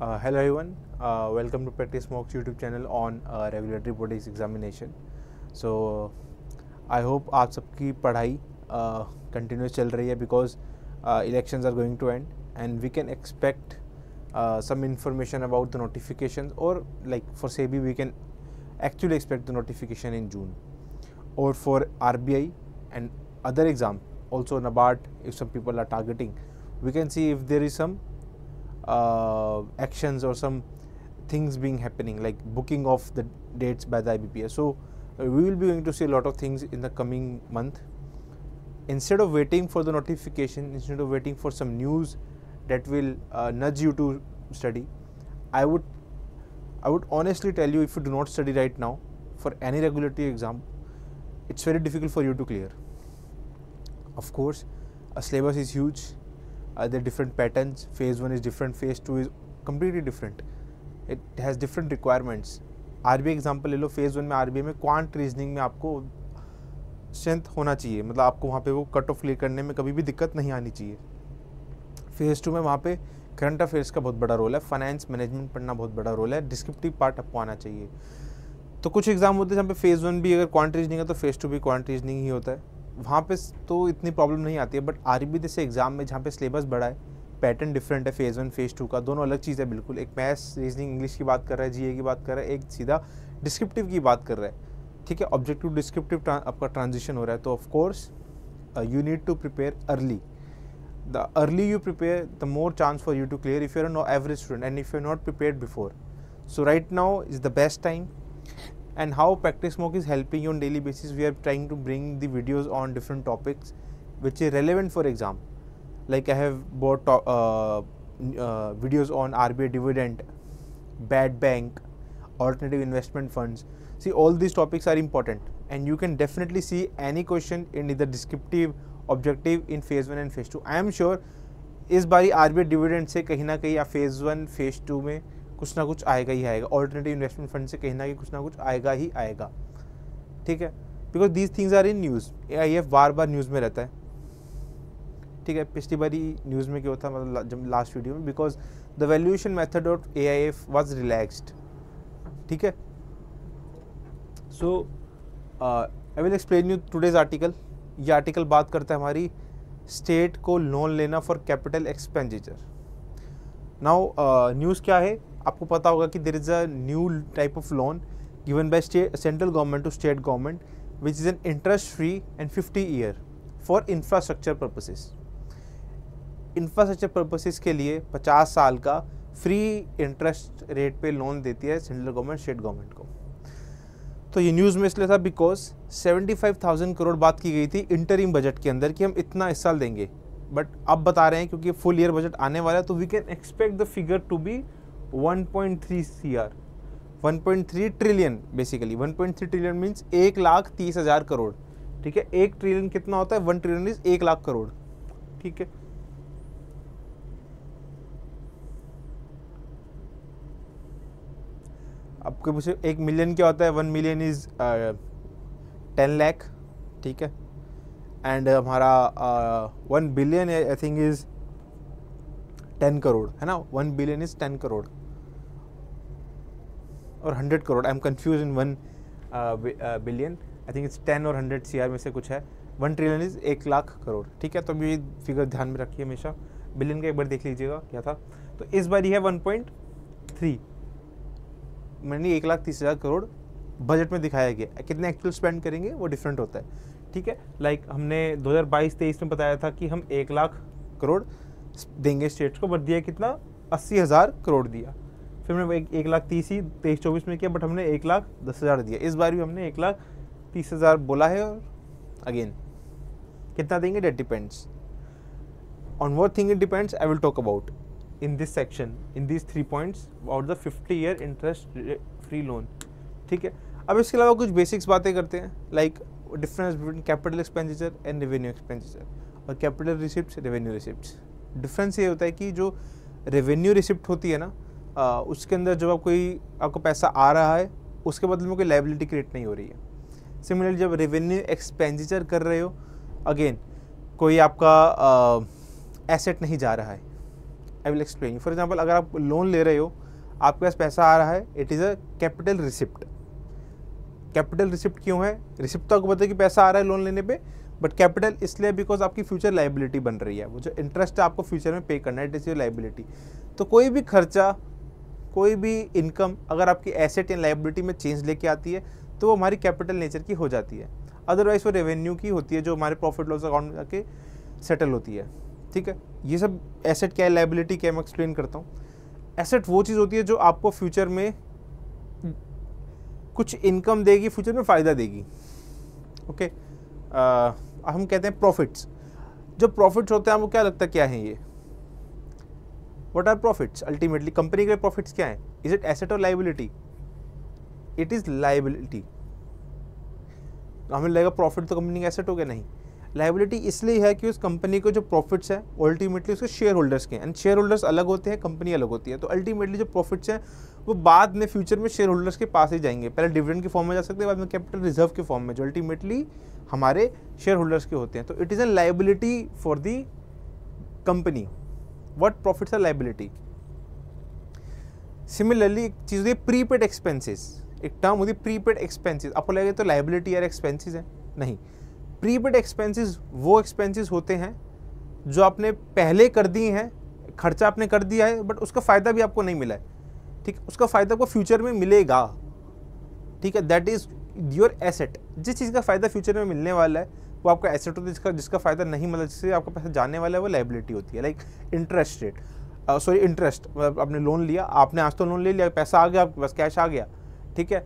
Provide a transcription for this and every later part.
Hello everyone, welcome to Practice Mocks YouTube channel on regulatory bodies examination. So I hope आप सबकी पढ़ाई continuous चल रही है because elections are going to end and we can expect some information about the notifications, or like for SEBI we can actually expect the notification in June, or for RBI and other exam also NABARD, if some people are targeting, we can see if there is some actions or some things being happening, like booking of the dates by the IBPS. So we will be going to see a lot of things in the coming month. Instead of waiting for the notification, instead of waiting for some news that will nudge you to study, I would honestly tell you, if you do not study right now for any regulatory exam, it's very difficult for you to clear. Of course, a syllabus is huge. There are different patterns. Phase 1 is different, phase 2 is completely different. It has different requirements. RBI example ले लो, phase 1 में RBI में quant reasoning में आपको strength होना चाहिए, मतलब आपको वहाँ पे वो कट ऑफ क्लियर करने में कभी भी दिक्कत नहीं आनी चाहिए. फेज़ 2 में वहाँ पे करंट अफेयर्स का बहुत बड़ा रोल है, फाइनेंस मैनेजमेंट पढ़ना बहुत बड़ा रोल है, डिस्क्रिप्टिव पार्ट आपको आना चाहिए. तो कुछ एग्जाम होते हैं जहाँ पे फेज़ 1 भी अगर क्वांट रीजनिंग है तो फेज़ 2 भी क्वांट रीजनिंग ही होता है. वहाँ पे तो इतनी प्रॉब्लम नहीं आती है. बट RBI जैसे एग्जाम में जहाँ पे सिलेबस बड़ा है, पैटर्न डिफरेंट है, फेज़ 1 फेज़ 2 का दोनों अलग चीज़ है बिल्कुल. एक मैथ्स रीजनिंग इंग्लिश की बात कर रहा है, GA की बात कर रहा है, एक सीधा डिस्क्रिप्टिव की बात कर रहा है. ठीक है, ऑब्जेक्टिव डिस्क्रिप्टिव आपका ट्रांजिशन हो रहा है. तो of course you need to prepare early. The early you prepare, the more chance for you to clear if you are no average student and if you are not prepared before. So right now is the best time. And how Practice Mock is helping you on daily basis, we are trying to bring the videos on different topics which is relevant for exam. Like I have brought videos on RBI dividend, bad bank, alternative investment funds. See, all these topics are important and you can definitely see any question in either descriptive, objective in phase 1 and phase 2. I am sure इस बारी RBI dividend से कहीं ना कहीं या phase 1 phase 2 में कुछ ना कुछ आएगा ही आएगा. ऑल्टरनेटिव इन्वेस्टमेंट फंड से कहीं ना कुछ आएगा ही आएगा. ठीक है, because these things are in news. AIF बार बार न्यूज़ में रहता है. ठीक है, पिछली बारी न्यूज़ में क्या होता, मतलब जब लास्ट वीडियो में, because the valuation method of AIF was relaxed. ठीक है, so I will explain you today's article. ये आर्टिकल बात करता है हमारी स्टेट को लोन लेना for capital expenditure. Now news क्या है, आपको पता होगा कि there is a new type of loan given by central government to state government which is an interest free and 50 year for infrastructure purposes. Infrastructure purposes के लिए 50 साल का फ्री इंटरेस्ट रेट पे लोन देती है सेंट्रल गवर्नमेंट स्टेट गवर्नमेंट को. तो ये न्यूज़ में इसलिए था बिकॉज 75,000 करोड़ बात की गई थी इंटरिम बजट के अंदर कि हम इतना इस साल देंगे. बट अब बता रहे हैं क्योंकि फुल ईयर बजट आने वाला है, तो we can expect the figure to be 1.3 CR, 1.3 trillion. Basically 1.3 trillion means 1,30,000 crore. ठीक है, 1 ट्रिलियन कितना होता है, 1 ट्रिलियन इज 1 लाख करोड़. ठीक है, आपके पूछे 1 मिलियन क्या होता है, 1 मिलियन इज 10 लाख. ठीक है, एंड हमारा 1 billion I think is 10 crore है ना. 1 बिलियन इज 10 करोड़ और 100 crore. I am confuse in 1 billion. I think it's 10 और 100 CR में से कुछ है. 1 ट्रिलियन इज 1 लाख करोड़. ठीक है, तो अभी फिगर ध्यान में रखिए हमेशा. बिलियन का एक बार देख लीजिएगा क्या था. तो इस बार ही है 1.3, मैंने 1,30,000 करोड़ बजट में दिखाया गया. कितने एक्चुअल स्पेंड करेंगे वो डिफरेंट होता है. ठीक है, लाइक हमने 2022-23 में बताया था कि हम 1 लाख करोड़ देंगे स्टेट्स को, बट दिया कितना, 80,000 करोड़ दिया. फिर हमने 1,30,000 ही 23-24 में किया, बट हमने 1,10,000 दिया. इस बार भी हमने 1,30,000 बोला है. और अगेन कितना देंगे, that depends on what thing it depends. I will talk about in this section, in this 3 points about the 50 year interest free loan. ठीक है, अब इसके अलावा कुछ बेसिक्स बातें करते हैं, like difference between capital expenditure and revenue expenditure और capital receipt, revenue receipt. Difference ये होता है कि जो रेवेन्यू रिसिप्ट होती है ना, उसके अंदर जब आपको पैसा आ रहा है उसके बदले में कोई लायबिलिटी क्रिएट नहीं हो रही है. सिमिलरली जब रेवेन्यू एक्सपेंडिचर कर रहे हो, अगेन कोई आपका एसेट नहीं जा रहा है. आई विल एक्सप्लेन। फॉर एग्जाम्पल, अगर आप लोन ले रहे हो, आपके पास पैसा आ रहा है, it is a capital receipt. Capital receipt क्यों है? रिसिप्ट तो आपको पता है कि पैसा आ रहा है लोन लेने पे, बट कैपिटल इसलिए बिकॉज आपकी फ्यूचर लाइबिलिटी बन रही है। वो जो इंटरेस्ट है आपको फ्यूचर में पे करना है, इट इज़ योर लाइबिलिटी। तो कोई भी खर्चा, कोई भी इनकम अगर आपकी एसेट या लाइबिलिटी में चेंज लेके आती है तो वो हमारी कैपिटल नेचर की हो जाती है। अदरवाइज वो रेवेन्यू की होती है, जो हमारे प्रॉफिट लॉस अकाउंट में जाके सेटल होती है। ठीक है, ये सब एसेट क्या है, लाइबिलिटी क्या है, मैं एक्सप्लेन करता हूँ। एसेट वो चीज़ होती है जो आपको फ्यूचर में कुछ इनकम देगी, फ्यूचर में फ़ायदा देगी। ओके, हम कहते हैं प्रॉफिट्स। जो प्रॉफिट्स होते हैं आपको क्या लगता है क्या है ये? What are profits? Ultimately company के प्रॉफिट्स क्या है? इज इट एसेट और लाइबिलिटी? It is liability. हमें लगेगा प्रॉफिट तो कंपनी का एसेट हो गया, नहीं। लाइबिलिटी इसलिए है कि उस कंपनी को जो प्रॉफिट्स हैं अल्टीमेटली उसके शेयर होल्डर्स के, एंड शेयर होल्डर्स अलग होते हैं, कंपनी अलग होती है। तो अल्टीमेटली जो प्रॉफिट्स हैं वो बाद में फ्यूचर में शेयर होल्डर्स के पास ही जाएंगे। पहले डिविडेंड के फॉर्म में जा सकते हैं, बाद में कैपिटल रिजर्व के फॉर्म में, जो अल्टीमेटली हमारे शेयर होल्डर्स के होते हैं। तो it is an liability for the company. What profits are liability? Similarly एक चीज़ होती है प्रीपेड एक्सपेंसेस। एक टर्म होती है प्रीपेड एक्सपेंसेस। आपको लगेगा तो लाइबिलिटी यार एक्सपेंसेस है, नहीं। प्रीपेड एक्सपेंसेस वो एक्सपेंसेस होते हैं जो आपने पहले कर दिए हैं, खर्चा आपने कर दिया है, बट उसका फ़ायदा भी आपको नहीं मिला है। ठीक, उसका फ़ायदा आपको फ्यूचर में मिलेगा। ठीक है, दैट इज़ योर एसेट। जिस चीज़ का फ़ायदा फ्यूचर में मिलने वाला है वो आपका एसेट होता है, जिसका फ़ायदा नहीं मिला, जिससे आपका पैसा जाने वाला है, वो लाइबिलिटी होती है। Like interest rate, sorry interest, आपने लोन लिया, आपने आज तो लोन ले लिया, पैसा आ गया आपके पास, कैश आ गया, ठीक है,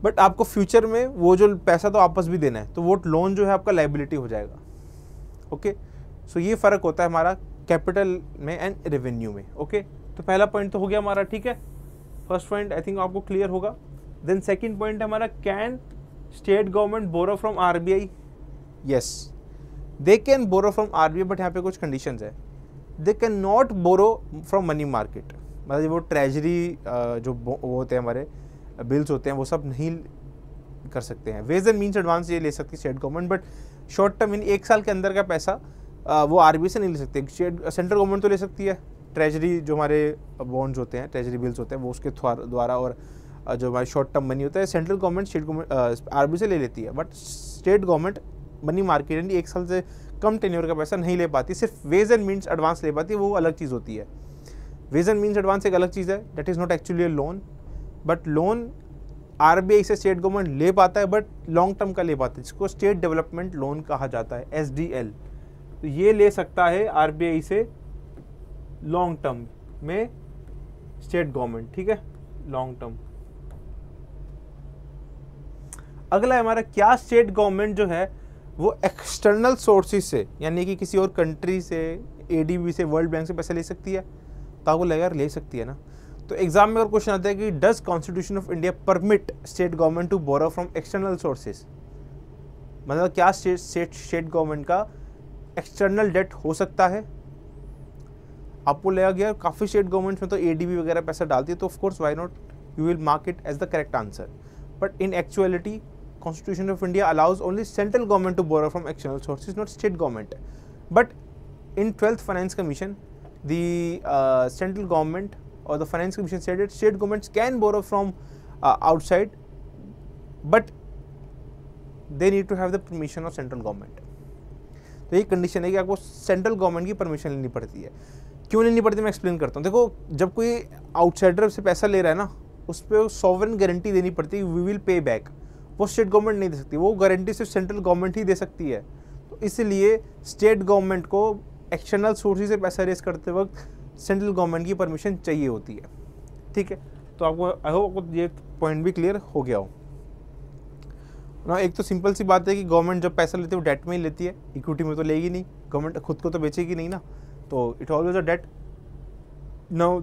बट आपको फ्यूचर में वो जो पैसा तो वापस भी देना है, तो वो लोन जो है आपका लाइबिलिटी हो जाएगा। ओके, सो ये फ़र्क होता है हमारा कैपिटल में एंड रेवेन्यू में। ओके, तो पहला पॉइंट तो हो गया हमारा, ठीक है। फर्स्ट पॉइंट आई थिंक आपको क्लियर होगा। देन सेकंड पॉइंट है हमारा, can state government borrow from RBI? Yes, they can borrow from RBI, but यहाँ पे कुछ कंडीशंस है। They can not borrow from money market, मतलब वो ट्रेजरी जो वो होते हैं हमारे बिल्स होते हैं, वो सब नहीं कर सकते हैं। वेज एंड मीन्स एडवांस ये ले सकती है state government, but short term in 1 साल के अंदर का पैसा वो आरबीआई से नहीं ले सकते। सेंट्रल गवर्नमेंट तो ले सकती है, ट्रेजरी जो हमारे बॉन्ड्स होते हैं, ट्रेजरी बिल्स होते हैं, वो उसके द्वारा, और जो हमारे शॉर्ट टर्म मनी होता है central government state government RBI से ले लेती है, but state government money market यानी 1 साल से कम टेन्योर का पैसा नहीं ले पाती, सिर्फ वेज एंड मीन्स एडवांस ले पाती है, वो अलग चीज़ होती है। वेज एंड मीन्स एडवांस एक अलग चीज़ है, that is not actually a loan, but loan RBI से स्टेट गवर्नमेंट ले पाता है, बट लॉन्ग टर्म का ले पाता है, जिसको स्टेट डेवलपमेंट लोन कहा जाता है, एसडीएल। तो ये ले सकता है आरबीआई से लॉन्ग टर्म में स्टेट गवर्नमेंट, ठीक है, लॉन्ग टर्म। अगला है हमारा, क्या स्टेट गवर्नमेंट जो है वो एक्सटर्नल सोर्सेज से, यानी कि किसी और कंट्री से, एडीबी से, वर्ल्ड बैंक से पैसा ले सकती है? तो आपको लगेगा ले सकती है ना। तो एग्जाम में और क्वेश्चन आता है कि does Constitution of India permit state government to borrow from external sources? मतलब क्या स्टेट गवर्नमेंट का एक्सटर्नल डेट हो सकता है? आपको लगेगा कि यार काफ़ी स्टेट गवर्नमेंट्स में तो एडीबी वगैरह पैसा डालती है, तो of course why not, you will mark it as the correct answer. But in actuality Constitution of India allows only central government to borrow from external sources, not state government. But in 12th Finance Commission, the central government or the Finance Commission said that state governments can borrow from outside, but they need to have the permission of central government. तो ये condition है कि आपको central government की permission लेनी पड़ती है। क्यों लेनी पड़ती है, मैं एक्सप्लेन करता हूँ। देखो, जब कोई आउटसाइडर से पैसा ले रहा है ना, उस पर सॉवरेन गारंटी देनी पड़ती है, वी विल पे बैक। वो स्टेट गवर्नमेंट नहीं दे सकती, वो गारंटी सिर्फ सेंट्रल गवर्नमेंट ही दे सकती है। तो इसलिए स्टेट गवर्नमेंट को एक्सटर्नल सोर्सेज से पैसा रेज करते वक्त सेंट्रल गवर्नमेंट की परमिशन चाहिए होती है, ठीक है। तो आपको आई होप आपको ये पॉइंट भी क्लियर हो गया हो ना। एक तो सिंपल सी बात है कि गवर्नमेंट जब पैसा लेती है वो डेट में ही लेती है, इक्विटी में तो लेगी नहीं, गवर्नमेंट खुद को तो बेचेगी नहीं ना, तो it always a debt. Now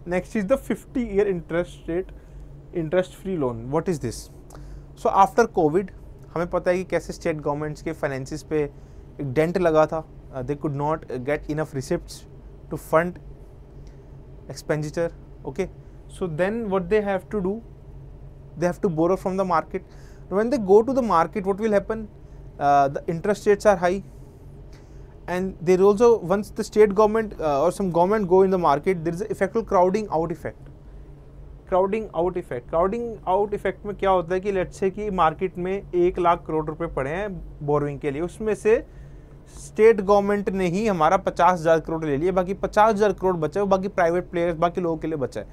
next is the 50-year interest rate interest free loan. What is this? So after COVID हमें पता है कि कैसे स्टेट गवर्नमेंट्स के फाइनेंसिस पे एक डेंट लगा था, they could not get enough receipts to fund expenditure. Okay, so then what they have to do, they have to borrow from the market. When they go to the market, what will happen? The interest rates are high and there also, once the state government or some government go in the market, there is an effect of crowding out effect. Crowding out effect में क्या होता है कि let's say कि market में 1 लाख करोड़ रुपए पड़े हैं बोरोइंग के लिए, उसमें से स्टेट गवर्नमेंट ने ही हमारा 50,000 करोड़ ले लिए, बाकी 50,000 करोड़ बचा है, बाकी प्राइवेट प्लेयर्स, बाकी लोगों के लिए बचा है।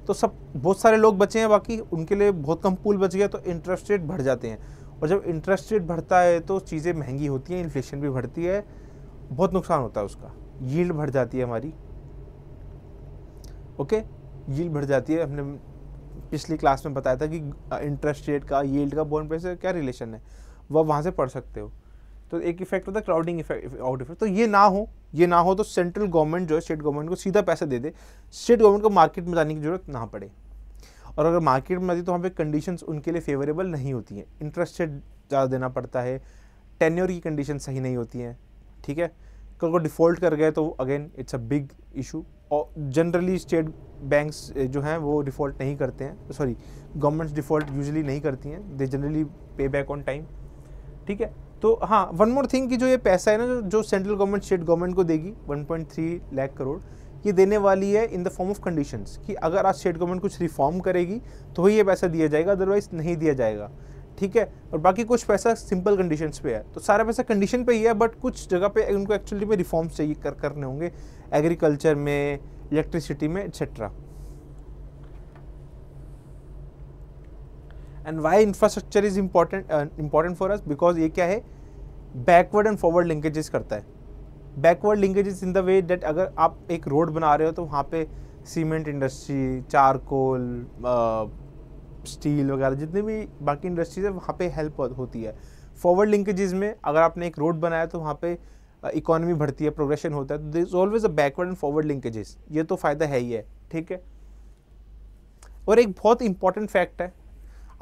तो सब बहुत सारे लोग बचे हैं, बाकी उनके लिए बहुत कम पूल बच गया, तो इंटरेस्ट रेट बढ़ जाते हैं, और जब इंटरेस्ट रेट बढ़ता है तो चीज़ें महंगी होती हैं, इन्फ्लेशन भी बढ़ती है, बहुत नुकसान होता है उसका, यील्ड बढ़ जाती है हमारी। ओके, यील्ड बढ़ जाती है। हमने पिछली क्लास में बताया था कि इंटरेस्ट रेट का यील्ड का बॉन्ड पे से क्या रिलेशन है, वह वहाँ से पढ़ सकते हो। तो एक इफेक्ट होता है क्राउडिंग इफेक्ट, आउट इफेक्ट। तो ये ना हो तो सेंट्रल गवर्नमेंट जो है स्टेट गवर्नमेंट को सीधा पैसा दे दे, स्टेट गवर्नमेंट को मार्केट में जाने की जरूरत ना पड़े। और अगर मार्केट में जाती तो वहाँ पे कंडीशंस उनके लिए फेवरेबल नहीं होती हैं, इंटरेस्ट रेट ज़्यादा देना पड़ता है, टेन्योर की कंडीशन सही नहीं होती हैं, ठीक है। अगर डिफ़ॉल्ट कर गए तो again it's a big issue. और जनरली स्टेट बैंक्स जो हैं वो डिफ़ॉल्ट नहीं करते हैं, सॉरी गवर्नमेंट्स डिफ़ॉल्ट यूजुअली नहीं करती हैं, दे जनरली पे बैक ऑन टाइम, ठीक है। तो हाँ, वन मोर थिंग कि जो ये पैसा है ना जो सेंट्रल गवर्नमेंट स्टेट गवर्नमेंट को देगी 1.3 लाख करोड़, ये देने वाली है in the form of conditions, कि अगर आज स्टेट गवर्नमेंट कुछ रिफॉर्म करेगी तो ही ये पैसा दिया जाएगा, अदरवाइज नहीं दिया जाएगा, ठीक है। और बाकी कुछ पैसा सिंपल कंडीशंस पे है, तो सारा पैसा कंडीशन पे ही है, बट कुछ जगह पे उनको एक्चुअली में रिफॉर्म्स चाहिए करने होंगे, एग्रीकल्चर में, इलेक्ट्रिसिटी में, et cetera. And why infrastructure is important for us, because ये क्या है, बैकवर्ड एंड फॉरवर्ड लिंकेजेस करता है। Backward linkages in the way that अगर आप एक रोड बना रहे हो तो वहाँ पे सीमेंट इंडस्ट्री, चारकोल, स्टील वगैरह जितने भी बाकी इंडस्ट्रीज है वहाँ पे हेल्प होती है। फॉरवर्ड लिंकेजेस में अगर आपने एक रोड बनाया तो वहाँ पे इकोनॉमी बढ़ती है, प्रोग्रेशन होता है, तो there is always a backward and forward linkages, ये तो फ़ायदा है ही है, ठीक है। और एक बहुत इंपॉर्टेंट फैक्ट है,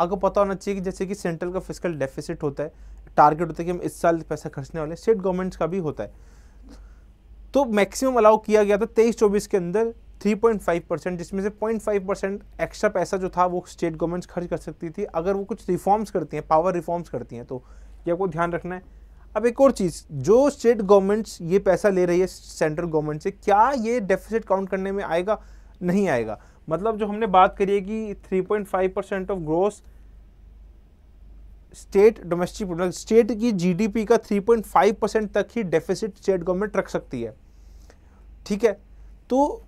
आपको पता होना चाहिए कि जैसे कि सेंट्रल का फिस्कल डेफिसिट होता है, टारगेट होता है कि हम इस साल पैसा खर्चने वाले, स्टेट गवर्नमेंट्स का भी होता है, तो मैक्सिमम अलाउ किया गया था 23-24 के अंदर 3.5%, जिसमें से 0.5% एक्स्ट्रा पैसा जो था वो स्टेट गवर्नमेंट्स खर्च कर सकती थी अगर वो कुछ रिफॉर्म्स करती हैं, पावर रिफॉर्म्स करती हैं, तो ये आपको ध्यान रखना है। अब एक और चीज़, जो स्टेट गवर्नमेंट्स ये पैसा ले रही है सेंट्रल गवर्नमेंट से, क्या ये डेफिसिट काउंट करने में आएगा? नहीं आएगा। मतलब जो हमने बात करी है कि 3.5% of gross state domestic product, state की जीडीपी का 3.5% तक ही डेफिसिट स्टेट गवर्नमेंट रख सकती है, ठीक है। तो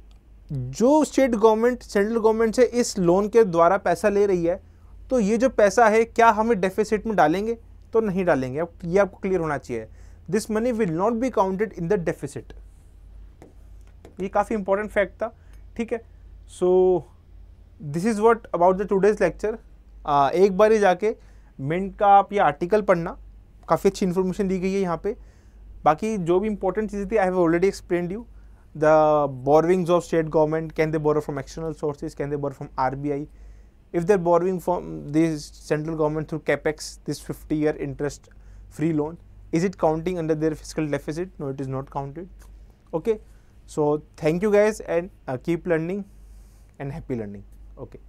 जो स्टेट गवर्नमेंट सेंट्रल गवर्नमेंट से इस लोन के द्वारा पैसा ले रही है, तो ये जो पैसा है क्या हमें डेफिसिट में डालेंगे? तो नहीं डालेंगे। अब ये आपको क्लियर होना चाहिए, this money will not be counted in the deficit. ये काफ़ी इंपॉर्टेंट फैक्ट था, ठीक है। So this is what about the today's lecture. एक बार ही जाके मिंट का आप ये आर्टिकल पढ़ना, काफ़ी अच्छी इन्फॉर्मेशन दी गई है यहाँ पे। बाकी जो भी इंपॉर्टेंट चीज़ें थी I have already explained you. The borrowings of state government, can they borrow from external sources, can they borrow from RBI? If they're borrowing from this central government through capex, this 50-year interest free loan, is it counting under their fiscal deficit? No, it is not counted. Okay, so thank you guys, and keep learning and happy learning. Okay.